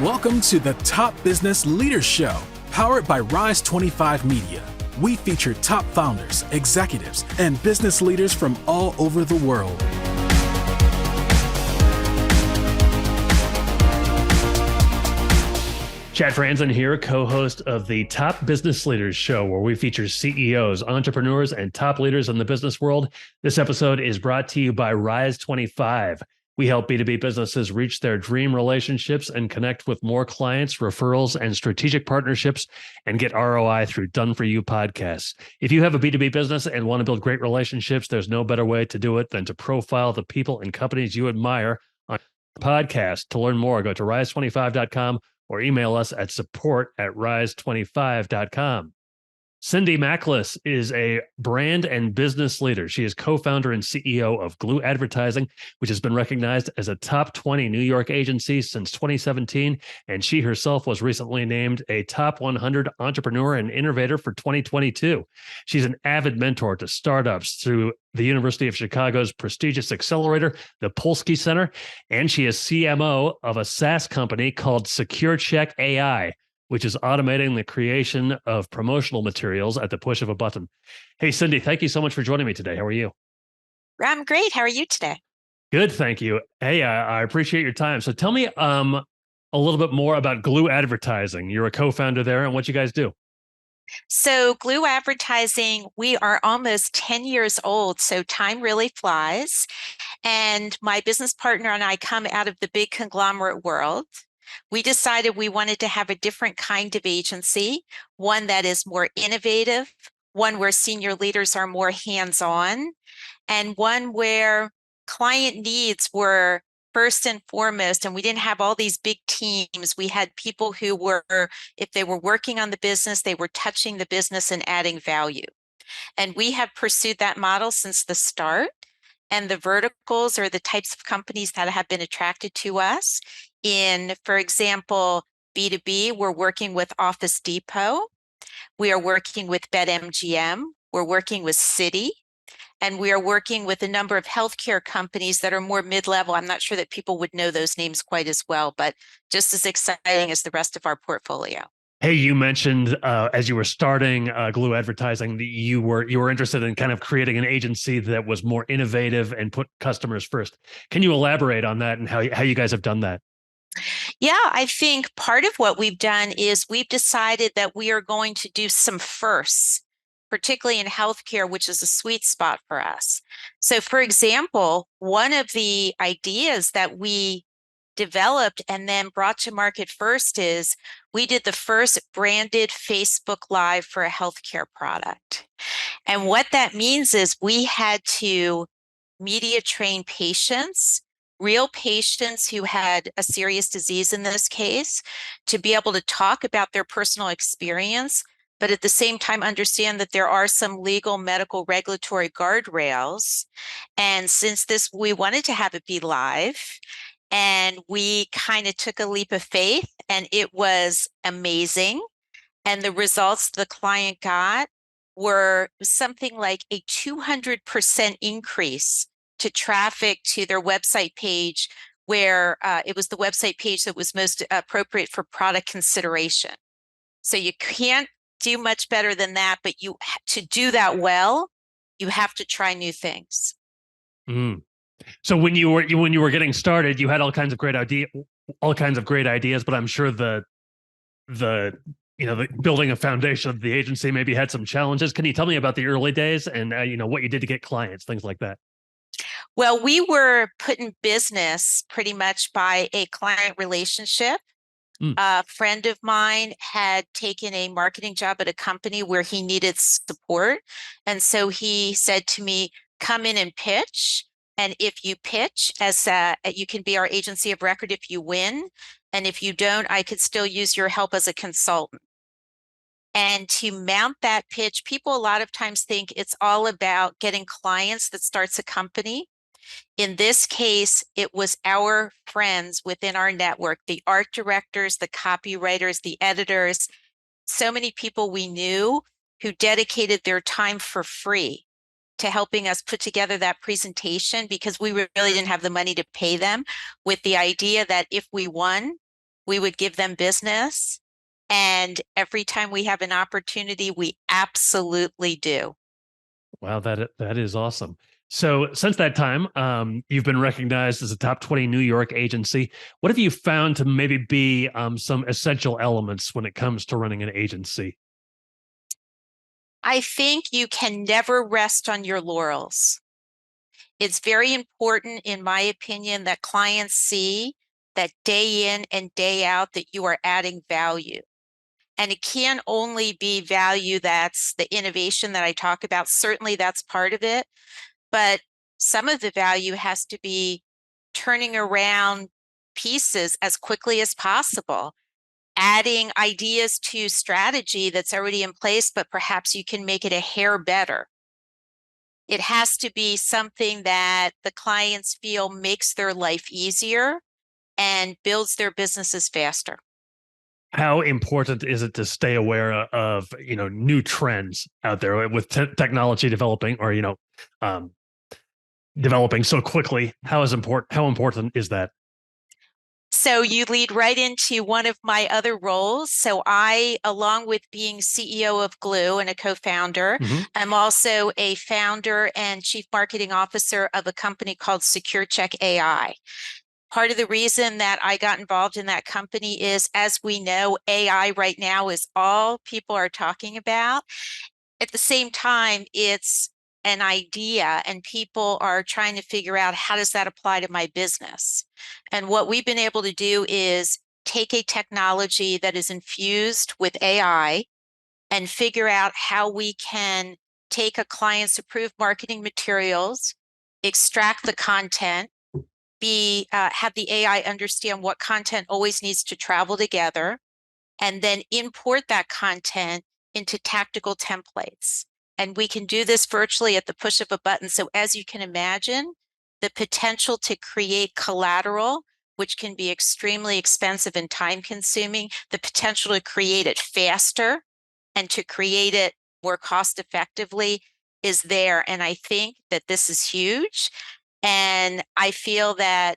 Welcome to the Top Business Leaders Show, powered by Rise 25 Media. We feature top founders, executives, and business leaders from all over the world. Chad Franzen here, co-host of the Top Business Leaders Show, where we feature CEOs, entrepreneurs, and top leaders in the business world. This episode is brought to you by Rise 25. We help B2B businesses reach their dream relationships and connect with more clients, referrals, and strategic partnerships, and get ROI through done-for-you podcasts. If you have a B2B business and want to build great relationships, there's no better way to do it than to profile the people and companies you admire on the podcast. To learn more, go to rise25.com or email us at support@rise25.com. Cindy Machles is a brand and business leader. She is co-founder and CEO of Glue Advertising, which has been recognized as a top 20 New York agency since 2017. And she herself was recently named a top 100 entrepreneur and innovator for 2022. She's an avid mentor to startups through the University of Chicago's prestigious accelerator, the Polsky Center. And she is CMO of a SaaS company called SecureCHEK AI, which is automating the creation of promotional materials at the push of a button. Hey, Cindy, thank you so much for joining me today. How are you? I'm great. How are you today? Good, thank you. Hey, I appreciate your time. So tell me a little bit more about Glue Advertising. You're a co-founder there, and what you guys do. So Glue Advertising, we are almost 10 years old, so time really flies. And my business partner and I come out of the big conglomerate world. We decided we wanted to have a different kind of agency, one that is more innovative, one where senior leaders are more hands-on, and one where client needs were first and foremost, and we didn't have all these big teams. We had people who were, if they were working on the business, they were touching the business and adding value. And we have pursued that model since the start. And the verticals are the types of companies that have been attracted to us. In, for example, B2B, we're working with Office Depot. We are working with BetMGM. We're working with Citi. And we are working with a number of healthcare companies that are more mid-level. I'm not sure that people would know those names quite as well, but just as exciting as the rest of our portfolio. Hey, you mentioned as you were starting Glue Advertising, that you were interested in kind of creating an agency that was more innovative and put customers first. Can you elaborate on that and how you guys have done that? Yeah, I think part of what we've done is we've decided that we are going to do some firsts, particularly in healthcare, which is a sweet spot for us. So, for example, one of the ideas that we developed and then brought to market first is we did the first branded Facebook Live for a healthcare product. And what that means is we had to media train patients, real patients who had a serious disease in this case, to be able to talk about their personal experience, but at the same time understand that there are some legal, medical, regulatory guardrails. And since we wanted to have it be live, and we kind of took a leap of faith, and it was amazing. And the results the client got were something like a 200% increase to traffic to their website page, where it was the website page that was most appropriate for product consideration. So you can't do much better than that, but to do that well, you have to try new things. Mm. So when you were getting started, you had all kinds of great ideas, but I'm sure the building a foundation of the agency maybe had some challenges. Can you tell me about the early days and what you did to get clients, things like that? Well, we were put in business pretty much by a client relationship. A friend of mine had taken a marketing job at a company where he needed support. And so he said to me, come in and pitch. And if you pitch, you can be our agency of record if you win. And if you don't, I could still use your help as a consultant. And to mount that pitch, people a lot of times think it's all about getting clients that starts a company. In this case, it was our friends within our network, the art directors, the copywriters, the editors, so many people we knew who dedicated their time for free to helping us put together that presentation, because we really didn't have the money to pay them, with the idea that if we won, we would give them business. And every time we have an opportunity, we absolutely do. Wow, that is awesome. So since that time, you've been recognized as a top 20 New York agency. What have you found to maybe be some essential elements when it comes to running an agency? I think you can never rest on your laurels. It's very important, in my opinion, that clients see that day in and day out that you are adding value. And it can only be value that's the innovation that I talk about. Certainly that's part of it. But some of the value has to be turning around pieces as quickly as possible, adding ideas to strategy that's already in place, but perhaps you can make it a hair better. It has to be something that the clients feel makes their life easier and builds their businesses faster. How important is it to stay aware of new trends out there with technology developing, or um, developing so quickly? How important is that? So you lead right into one of my other roles. So I, along with being CEO of Glue and a co-founder, Mhm. I'm also a founder and chief marketing officer of a company called SecureCHEK AI. Part of the reason that I got involved in that company is, as we know, AI right now is all people are talking about. At the same time, it's an idea and people are trying to figure out, how does that apply to my business? And what we've been able to do is take a technology that is infused with AI and figure out how we can take a client's approved marketing materials, extract the content, have the AI understand what content always needs to travel together, and then import that content into tactical templates. And we can do this virtually at the push of a button. So as you can imagine, the potential to create collateral, which can be extremely expensive and time consuming, the potential to create it faster and to create it more cost effectively is there. And I think that this is huge. And I feel that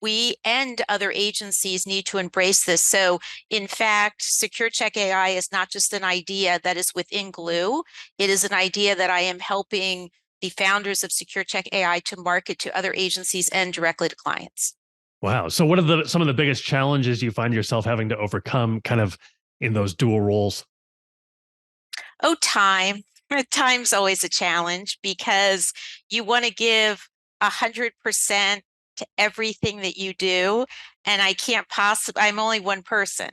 we and other agencies need to embrace this. So in fact, SecureCHEK AI is not just an idea that is within Glue. It is an idea that I am helping the founders of SecureCHEK AI to market to other agencies and directly to clients. Wow. So what are some of the biggest challenges you find yourself having to overcome kind of in those dual roles? Oh, time. Time's always a challenge because you want to give 100% to everything that you do. And I can't possibly, I'm only one person.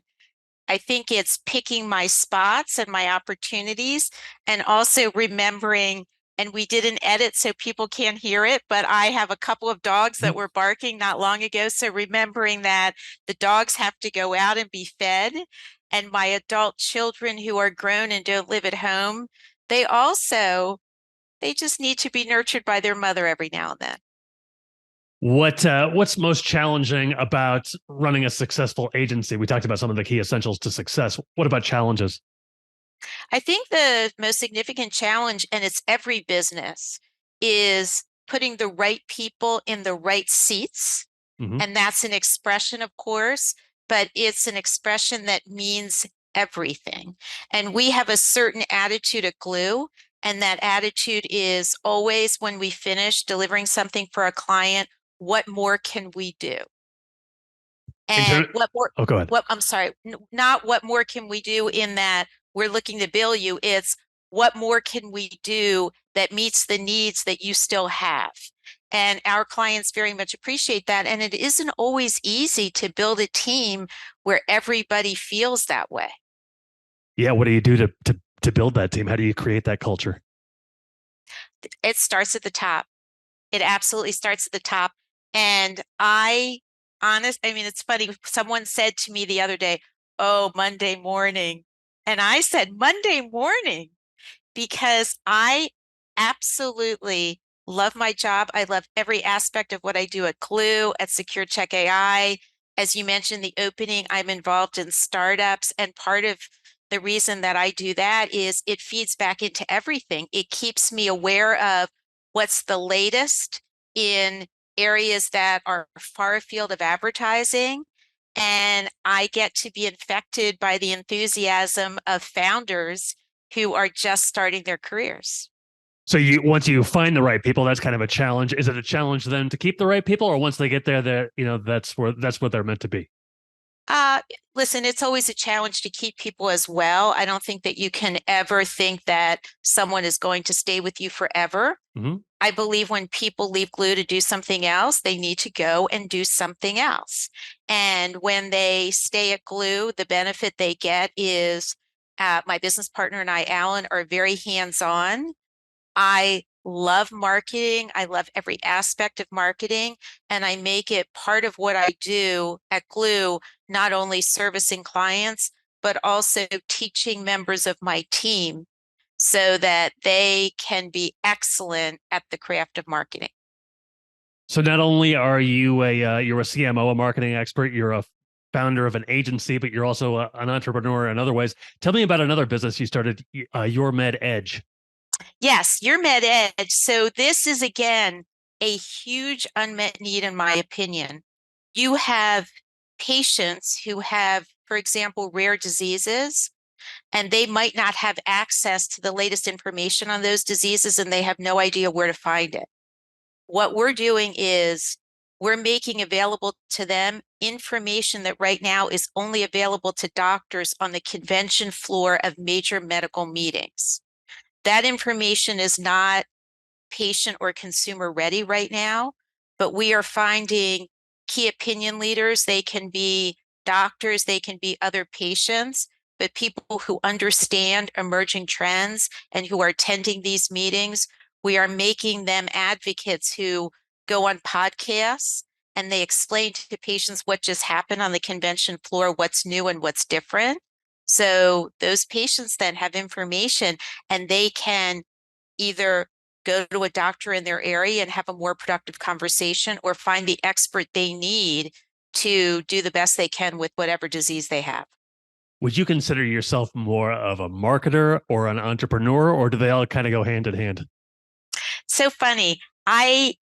I think it's picking my spots and my opportunities, and also remembering, and we did an edit so people can't hear it, but I have a couple of dogs that were barking not long ago. So remembering that the dogs have to go out and be fed, and my adult children who are grown and don't live at home, they also, they just need to be nurtured by their mother every now and then. What's most challenging about running a successful agency? We talked about some of the key essentials to success. What about challenges? I think the most significant challenge, and it's every business, is putting the right people in the right seats. Mhm. And that's an expression, of course, but it's an expression that means everything. And we have a certain attitude at Glue. And that attitude is always, when we finish delivering something for a client, what more can we do? And what more, Oh, go ahead. I'm sorry, not what more can we do in that we're looking to bill you. It's what more can we do that meets the needs that you still have. And our clients very much appreciate that. And it isn't always easy to build a team where everybody feels that way. Yeah. What do you do to build that team? How do you create that culture? It starts at the top. It absolutely starts at the top. And I mean, it's funny. Someone said to me the other day, "Oh, Monday morning." And I said, "Monday morning," because I absolutely love my job. I love every aspect of what I do at Glue, at SecureCHEK AI. As you mentioned, the opening, I'm involved in startups. And part of the reason that I do that is it feeds back into everything. It keeps me aware of what's the latest in areas that are far afield of advertising. And I get to be infected by the enthusiasm of founders who are just starting their careers. So once you find the right people, that's kind of a challenge. Is it a challenge then to keep the right people, or once they get there, that's what they're meant to be? Uh, Listen, it's always a challenge to keep people as well. I don't think that you can ever think that someone is going to stay with you forever. Mm-hmm. I believe when people leave Glue to do something else, they need to go and do something else. And when they stay at Glue, the benefit they get is my business partner and I, Alan, are very hands-on. I love marketing. I love every aspect of marketing, and I make it part of what I do at Glue, not only servicing clients, but also teaching members of my team so that they can be excellent at the craft of marketing. So not only are you you're a CMO, a marketing expert, you're a founder of an agency, but you're also an entrepreneur in other ways. Tell me about another business you started, Your Med Edge. Yes, your Med Edge. So this is again a huge unmet need, in my opinion. You have patients who have, for example, rare diseases, and they might not have access to the latest information on those diseases, and they have no idea where to find it. What we're doing is we're making available to them information that right now is only available to doctors on the convention floor of major medical meetings. That information is not patient or consumer ready right now, but we are finding key opinion leaders. They can be doctors, they can be other patients, but people who understand emerging trends and who are attending these meetings. We are making them advocates who go on podcasts and they explain to patients what just happened on the convention floor, what's new and what's different. So those patients then have information and they can either go to a doctor in their area and have a more productive conversation or find the expert they need to do the best they can with whatever disease they have. Would you consider yourself more of a marketer or an entrepreneur, or do they all kind of go hand in hand? So funny. I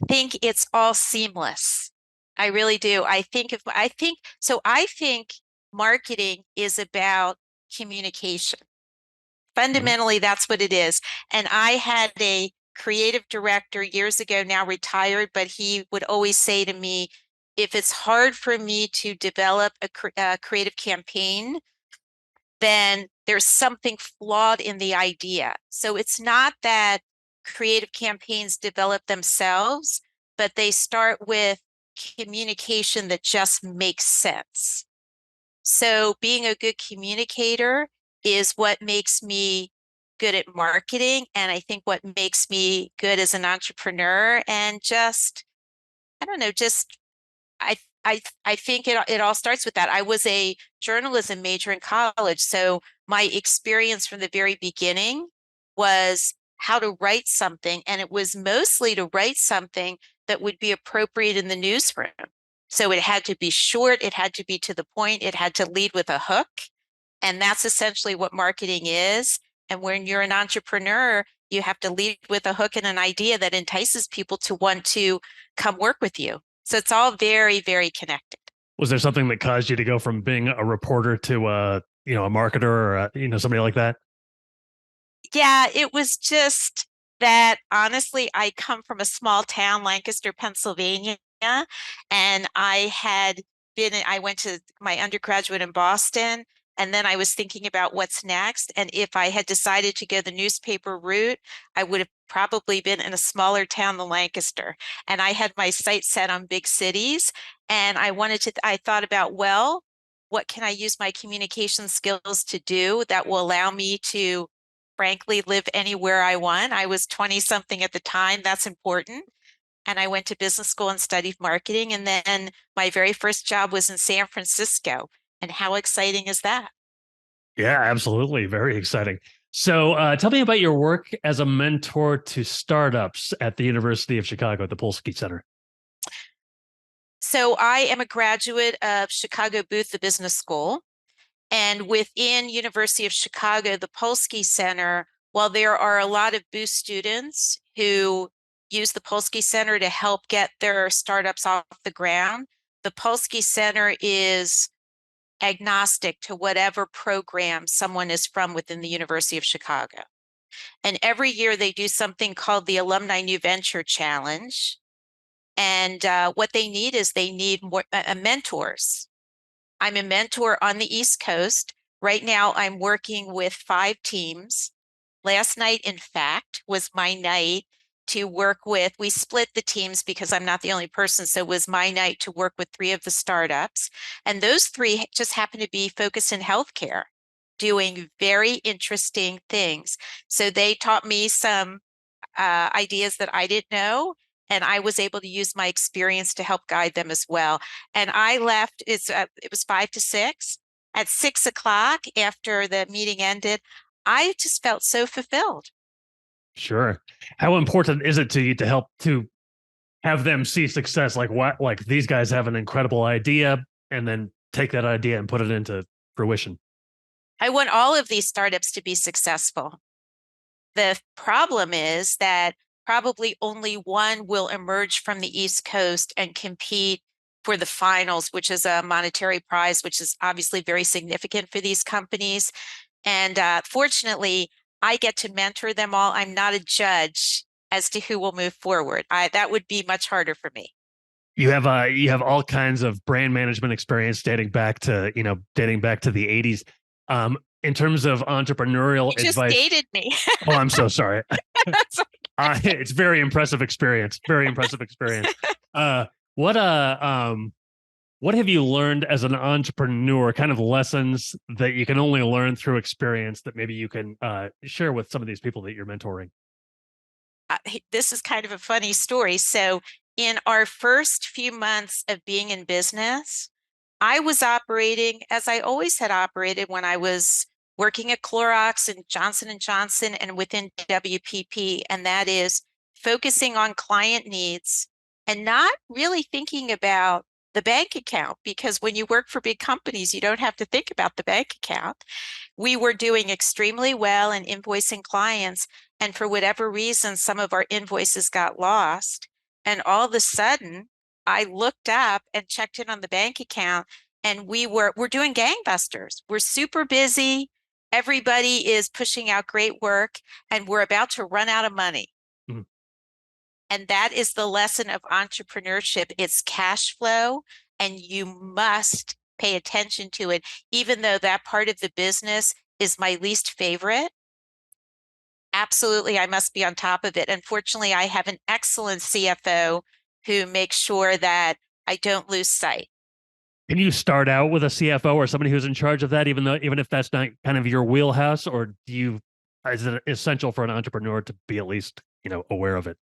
think it's all seamless. I really do. I think marketing is about communication. Mhm. Fundamentally, that's what it is. And I had a creative director years ago, now retired, but he would always say to me, if it's hard for me to develop a creative campaign, then there's something flawed in the idea. So it's not that creative campaigns develop themselves, but they start with communication that just makes sense. So being a good communicator is what makes me good at marketing. And I think what makes me good as an entrepreneur and just, I don't know, just I I think it all starts with that. I was a journalism major in college, so my experience from the very beginning was how to write something, and it was mostly to write something that would be appropriate in the newsroom. So it had to be short, it had to be to the point, it had to lead with a hook, and that's essentially what marketing is. And when you're an entrepreneur, you have to lead with a hook and an idea that entices people to want to come work with you. So it's all very, very connected. Was there something that caused you to go from being a reporter to a marketer or somebody like that? Yeah, it was just that honestly, I come from a small town, Lancaster, Pennsylvania, and I went to my undergraduate in Boston, and then I was thinking about what's next. And if I had decided to go the newspaper route, I would have probably been in a smaller town than Lancaster. And I had my sights set on big cities, and I thought about, well, what can I use my communication skills to do that will allow me to frankly live anywhere I want. I was 20 something at the time. That's important. And I went to business school and studied marketing. And then my very first job was in San Francisco. And how exciting is that? Yeah, absolutely. Very exciting. So tell me about your work as a mentor to startups at the University of Chicago at the Polsky Center. So I am a graduate of Chicago Booth, the business school. And within University of Chicago, the Polsky Center, while there are a lot of Booth students who use the Polsky Center to help get their startups off the ground, the Polsky Center is agnostic to whatever program someone is from within the University of Chicago. And every year they do something called the Alumni New Venture Challenge. And what they need is they need more mentors. I'm a mentor on the East Coast. Right now, I'm working with 5 teams. Last night, in fact, was my night to work with, we split the teams because I'm not the only person. So it was my night to work with 3 of the startups. And those 3 just happen to be focused in healthcare, doing very interesting things. So they taught me some ideas that I didn't know. And I was able to use my experience to help guide them as well. And I left, it was 5 to 6. At 6 o'clock, after the meeting ended, I just felt so fulfilled. Sure. How important is it to you to help to have them see success? Like what, like these guys have an incredible idea and then take that idea and put it into fruition. I want all of these startups to be successful. The problem is that probably only one will emerge from the East Coast and compete for the finals, which is a monetary prize, which is obviously very significant for these companies. And fortunately, I get to mentor them all. I'm not a judge as to who will move forward. That would be much harder for me. You have all kinds of brand management experience dating back to the 80s. In terms of entrepreneurial You just advice. dated me. Oh, I'm so sorry. It's very impressive experience. Very impressive experience. Uh, what what have you learned as an entrepreneur? Kind of lessons that you can only learn through experience that maybe you can share with some of these people that you're mentoring. This is kind of a funny story. So, in our first few months of being in business, I was operating as I always had operated when I was working at Clorox and Johnson and Johnson and within WPP, and that is focusing on client needs and not really thinking about the bank account, because when you work for big companies, you don't have to think about the bank account. We were doing extremely well and invoicing clients, and for whatever reason, some of our invoices got lost. And all of a sudden, I looked up and checked in on the bank account, and we're doing gangbusters. We're super busy. Everybody is pushing out great work, and we're about to run out of money. Mhm. And that is the lesson of entrepreneurship. It's cash flow, and you must pay attention to it, even though that part of the business is my least favorite. Absolutely, I must be on top of it. Unfortunately, I have an excellent CFO who makes sure that I don't lose sight. Can you start out with a CFO or somebody who's in charge of that, even if that's not kind of your wheelhouse, or is it essential for an entrepreneur to be at least aware of it?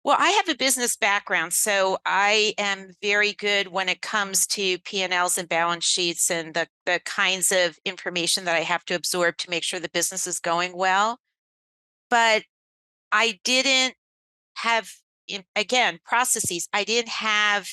Well, I have a business background, so I am very good when it comes to P&Ls and balance sheets and the kinds of information that I have to absorb to make sure the business is going well. But I didn't have, again, processes. I didn't have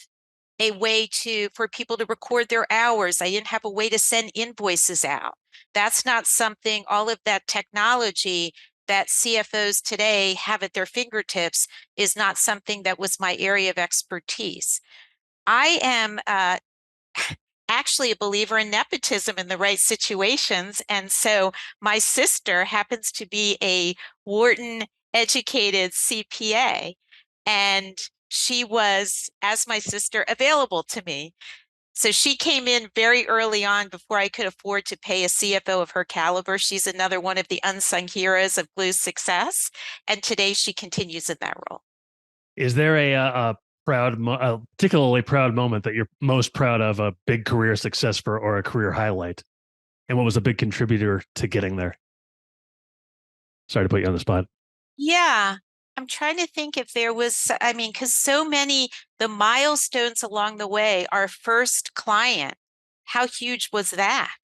a way for people to record their hours. I didn't have a way to send invoices out. That's not something, all of that technology that CFOs today have at their fingertips is not something that was my area of expertise. I am actually a believer in nepotism in the right situations. And so my sister happens to be a Wharton educated CPA, and she was, as my sister, available to me. So she came in very early on before I could afford to pay a CFO of her caliber. She's another one of the unsung heroes of Glue's success. And today she continues in that role. Is there a particularly proud moment that you're most proud of, a big career success for or a career highlight? And what was a big contributor to getting there? Sorry to put you on the spot. Yeah, I'm trying to think if there was, I mean, because so many, the milestones along the way, our first client, how huge was that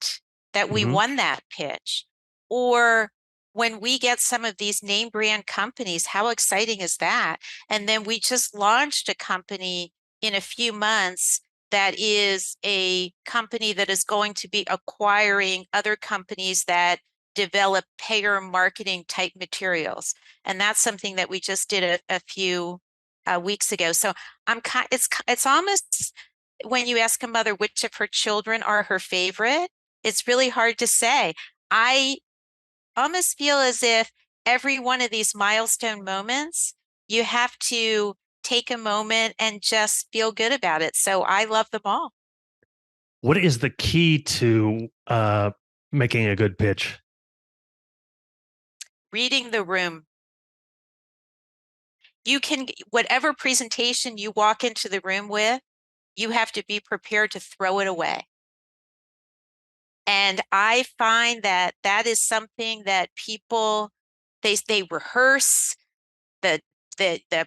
we Mhm. won that pitch? Or when we get some of these name brand companies, how exciting is that? And then we just launched a company in a few months that is a company that is going to be acquiring other companies that develop payer marketing type materials. And that's something that we just did a few weeks ago. So it's almost, when you ask a mother which of her children are her favorite, it's really hard to say. I almost feel as if every one of these milestone moments, you have to take a moment and just feel good about it. So I love them all. What is the key to making a good pitch? Reading the room. You can, whatever presentation you walk into the room with, you have to be prepared to throw it away. And I find that that is something that people, they rehearse the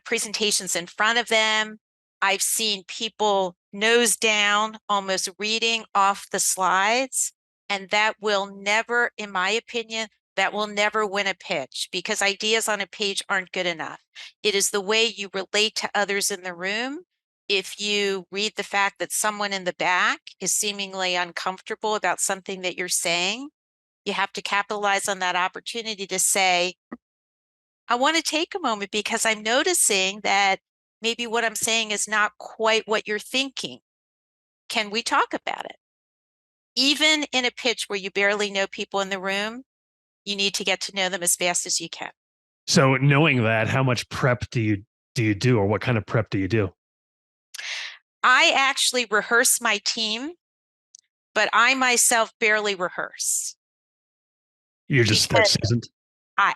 presentations in front of them. I've seen people nose down, almost reading off the slides, and that will never, in my opinion, that will never win a pitch, because ideas on a page aren't good enough. It is the way you relate to others in the room. If you read the fact that someone in the back is seemingly uncomfortable about something that you're saying, you have to capitalize on that opportunity to say, I want to take a moment because I'm noticing that maybe what I'm saying is not quite what you're thinking. Can we talk about it? Even in a pitch where you barely know people in the room, you need to get to know them as fast as you can. So knowing that, how much prep do you do, or what kind of prep do you do? I actually rehearse my team, but I myself barely rehearse. You're just that seasoned? I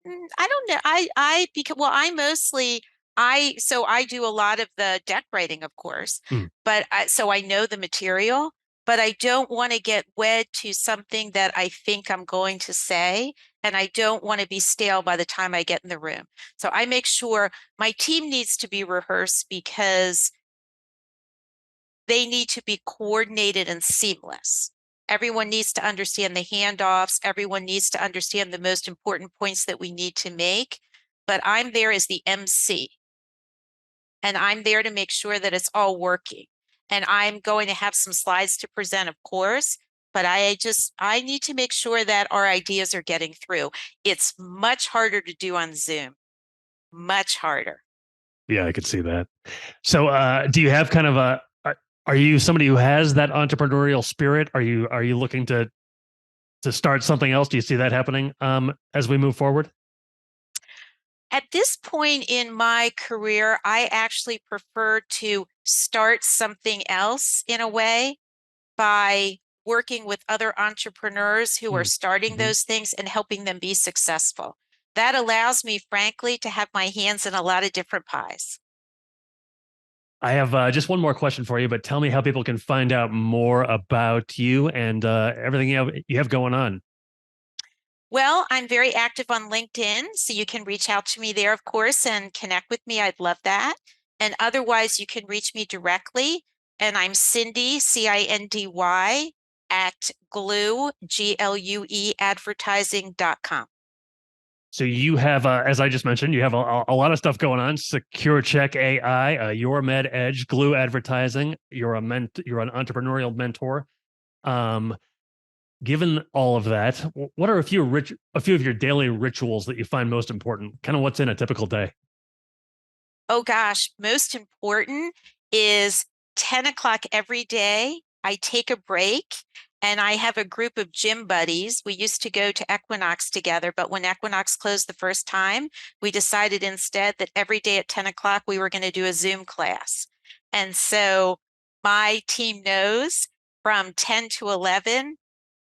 don't know. Because, well, so I do a lot of the deck writing, of course, but so I know the material, but I don't want to get wed to something that I think I'm going to say, and I don't want to be stale by the time I get in the room. So I make sure my team needs to be rehearsed because they need to be coordinated and seamless. Everyone needs to understand the handoffs. Everyone needs to understand the most important points that we need to make. But I'm there as the MC. And I'm there to make sure that it's all working. And I'm going to have some slides to present, of course. But I need to make sure that our ideas are getting through. It's much harder to do on Zoom. Much harder. Yeah, I could see that. So do you have kind of are you somebody who has that entrepreneurial spirit? Are you looking to start something else? Do you see that happening as we move forward? At this point in my career, I actually prefer to start something else in a way by working with other entrepreneurs who are starting those things and helping them be successful. That allows me, frankly, to have my hands in a lot of different pies. I have just one more question for you, but tell me how people can find out more about you and everything you have going on. Well, I'm very active on LinkedIn, so you can reach out to me there, of course, and connect with me. I'd love that. And otherwise, you can reach me directly. And I'm Cindy, CINDY, at glue, GLUE, advertising.com. So you have, as I just mentioned, you have a lot of stuff going on. SecureCHEK AI, Your Med Edge, Glue Advertising. You're an entrepreneurial mentor. Given all of that, what are a few of your daily rituals that you find most important? Kind of what's in a typical day? Oh gosh, most important is 10 o'clock every day. I take a break. And I have a group of gym buddies. We used to go to Equinox together, but when Equinox closed the first time, we decided instead that every day at 10 o'clock, we were going to do a Zoom class. And so my team knows from 10 to 11,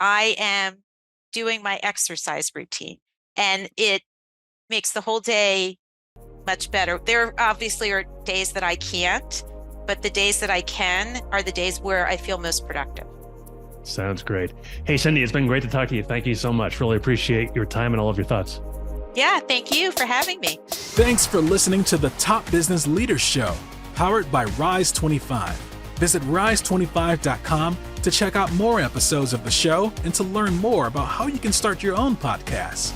I am doing my exercise routine, and it makes the whole day much better. There obviously are days that I can't, but the days that I can are the days where I feel most productive. Sounds great. Hey, Cindy, it's been great to talk to you. Thank you so much. Really appreciate your time and all of your thoughts. Yeah, thank you for having me. Thanks for listening to the Top Business Leaders Show, powered by Rise 25. Visit rise25.com to check out more episodes of the show and to learn more about how you can start your own podcast.